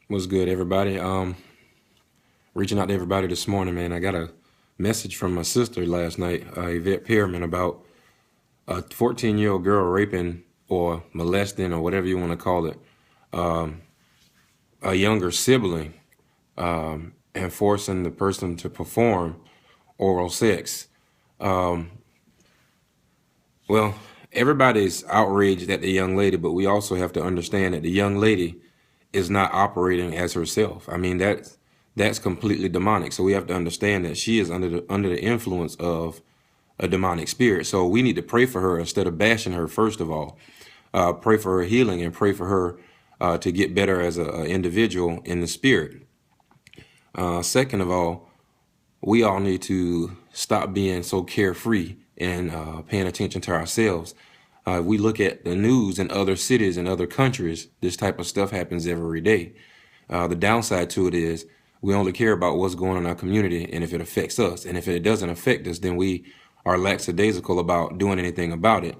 What's good, everybody? Reaching out to everybody this morning, man. I got a message from my sister last night, Yvette Pearman, about a 14-year-old girl raping or molesting or whatever you want to call it, a younger sibling, and forcing the person to perform oral sex. Well, everybody's outraged at the young lady, but we also have to understand that the young lady is not operating as herself. I mean, that's completely demonic. So we have to understand that she is under the influence of a demonic spirit. So we need to pray for her instead of bashing her. First of all, pray for her healing and pray for her to get better as an individual in the spirit. Second of all, we all need to stop being so carefree and paying attention to ourselves. We look at the news in other cities and other countries, this type of stuff happens every day. The downside to it is we only care about what's going on in our community and if it affects us. And if it doesn't affect us, then we are lackadaisical about doing anything about it.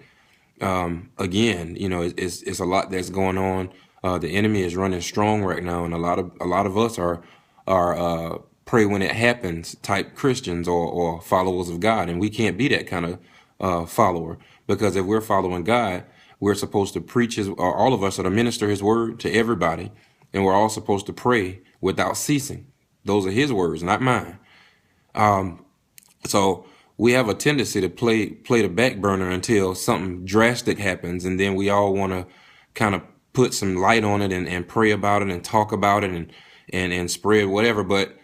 Again, it's a lot that's going on. The enemy is running strong right now, and a lot of us are pray when it happens type Christians or followers of God, and we can't be that kind of follower, because if we're following God, we're supposed to preach or all of us are to minister His word to everybody, and we're all supposed to pray without ceasing. Those are His words, not mine. So we have a tendency to play the back burner until something drastic happens, and then we all want to kind of put some light on it and pray about it and talk about it and spread whatever. But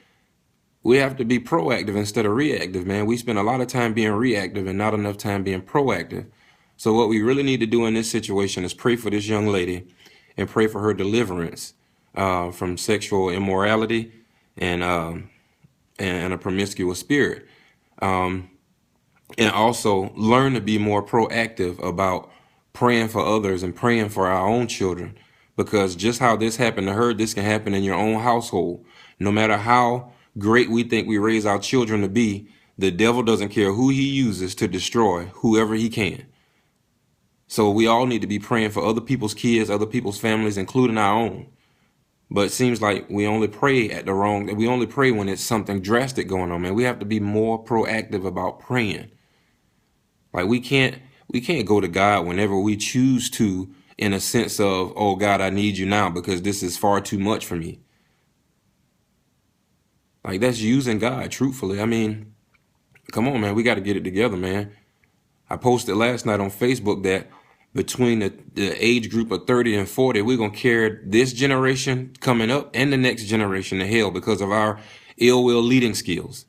we have to be proactive instead of reactive, man. We spend a lot of time being reactive and not enough time being proactive. So what we really need to do in this situation is pray for this young lady and pray for her deliverance from sexual immorality and a promiscuous spirit. And also learn to be more proactive about praying for others and praying for our own children, because just how this happened to her, this can happen in your own household. No matter how great we think we raise our children to be, the devil doesn't care who he uses to destroy whoever he can. So we all need to be praying for other people's kids, other people's families, including our own. But it seems like we only pray we only pray when it's something drastic going on, man. We have to be more proactive about praying. Like we can't go to God whenever we choose to, in a sense of, oh God, I need you now because this is far too much for me. Like that's using God, truthfully. I mean, come on, man. We got to get it together, man. I posted last night on Facebook that between the age group of 30 and 40, we're going to carry this generation coming up and the next generation to hell because of our ill will leading skills,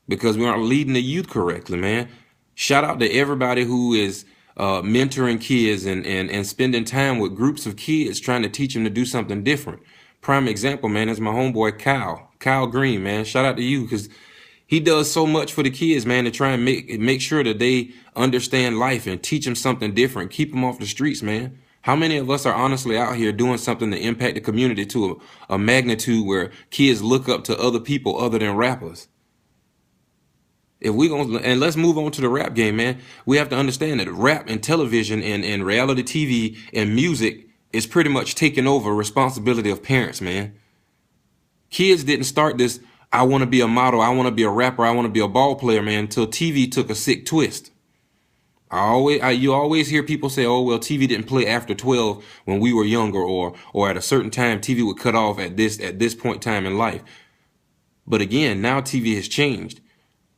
because we aren't leading the youth correctly, man. Shout out to everybody who is mentoring kids and spending time with groups of kids trying to teach them to do something different. Prime example, man, is my homeboy Kyle Green, man. Shout out to you, because he does so much for the kids, man, to try and make sure that they understand life and teach them something different, keep them off the streets, man. How many of us are honestly out here doing something to impact the community to a magnitude where kids look up to other people other than rappers? If we gonna, and let's move on to the rap game, man. We have to understand that rap and television and reality TV and music is pretty much taking over responsibility of parents, man. Kids didn't start this, I want to be a model, I want to be a rapper, I want to be a ball player, man, until TV took a sick twist. You always hear people say, oh, well, TV didn't play after 12 when we were younger, or at a certain time TV would cut off at this point in time in life. But again, now TV has changed.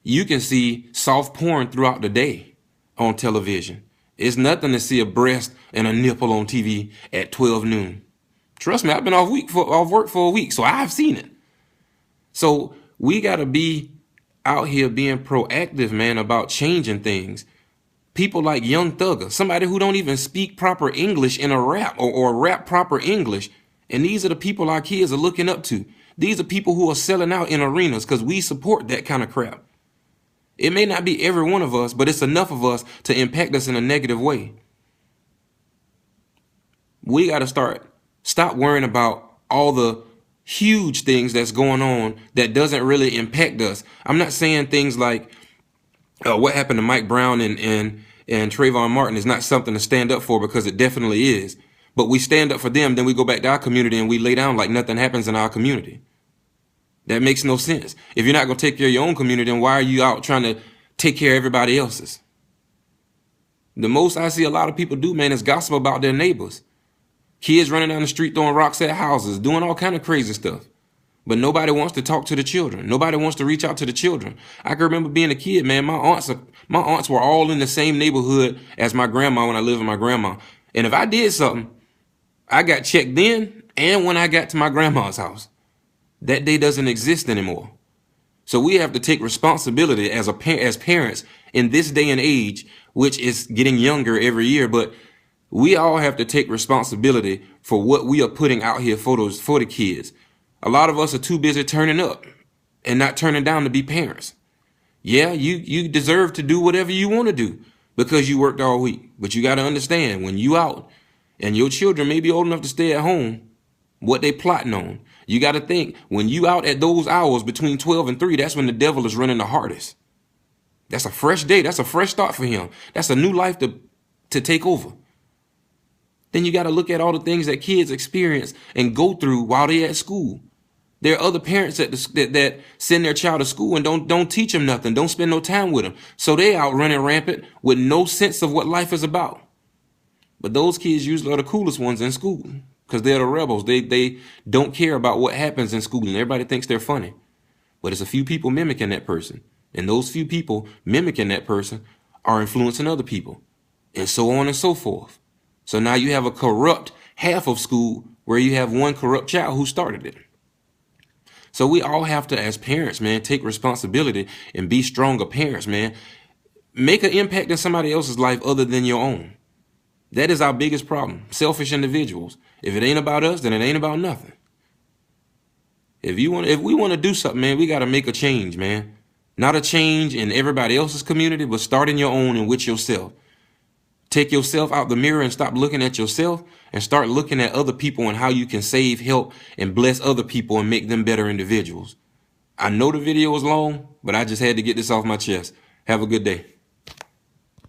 You can see soft porn throughout the day on television. It's nothing to see a breast and a nipple on TV at 12 noon. Trust me, I've been off work for a week, so I've seen it. So we got to be out here being proactive, man, about changing things. People like Young Thugger, somebody who don't even speak proper English in a rap or rap proper English. And these are the people our kids are looking up to. These are people who are selling out in arenas because we support that kind of crap. It may not be every one of us, but it's enough of us to impact us in a negative way. We got to stop worrying about all the huge things that's going on that doesn't really impact us. I'm not saying things like what happened to Mike Brown and Trayvon Martin is not something to stand up for, because it definitely is. But we stand up for them, then we go back to our community and we lay down like nothing happens in our community. That makes no sense. If you're not going to take care of your own community, then why are you out trying to take care of everybody else's? The most I see a lot of people do, man, is gossip about their neighbors. Kids running down the street throwing rocks at houses, doing all kind of crazy stuff. But nobody wants to talk to the children. Nobody wants to reach out to the children. I can remember being a kid, man. My aunts were all in the same neighborhood as my grandma when I lived with my grandma. And if I did something, I got checked then and when I got to my grandma's house. That day doesn't exist anymore. So we have to take responsibility as parents in this day and age, which is getting younger every year. But we all have to take responsibility for what we are putting out here for the kids. A lot of us are too busy turning up and not turning down to be parents. Yeah, you deserve to do whatever you want to do because you worked all week. But you got to understand, when you out and your children may be old enough to stay at home, what they plotting on. You got to think, when you out at those hours between 12 and 3, that's when the devil is running the hardest. That's a fresh day. That's a fresh start for him. That's a new life to take over. Then you got to look at all the things that kids experience and go through while they're at school. There are other parents that send their child to school and don't teach them nothing, don't spend no time with them. So they out running rampant with no sense of what life is about. But those kids usually are the coolest ones in school because they're the rebels. They don't care about what happens in school and everybody thinks they're funny. But it's a few people mimicking that person. And those few people mimicking that person are influencing other people and so on and so forth. So now you have a corrupt half of school where you have one corrupt child who started it. So we all have to, as parents, man, take responsibility and be stronger parents, man. Make an impact in somebody else's life other than your own. That is our biggest problem. Selfish individuals. If it ain't about us, then it ain't about nothing. If we want to do something, man, we got to make a change, man. Not a change in everybody else's community, but start in your own and with yourself. Take yourself out the mirror and stop looking at yourself and start looking at other people and how you can save, help, and bless other people and make them better individuals. I know the video was long, but I just had to get this off my chest. Have a good day.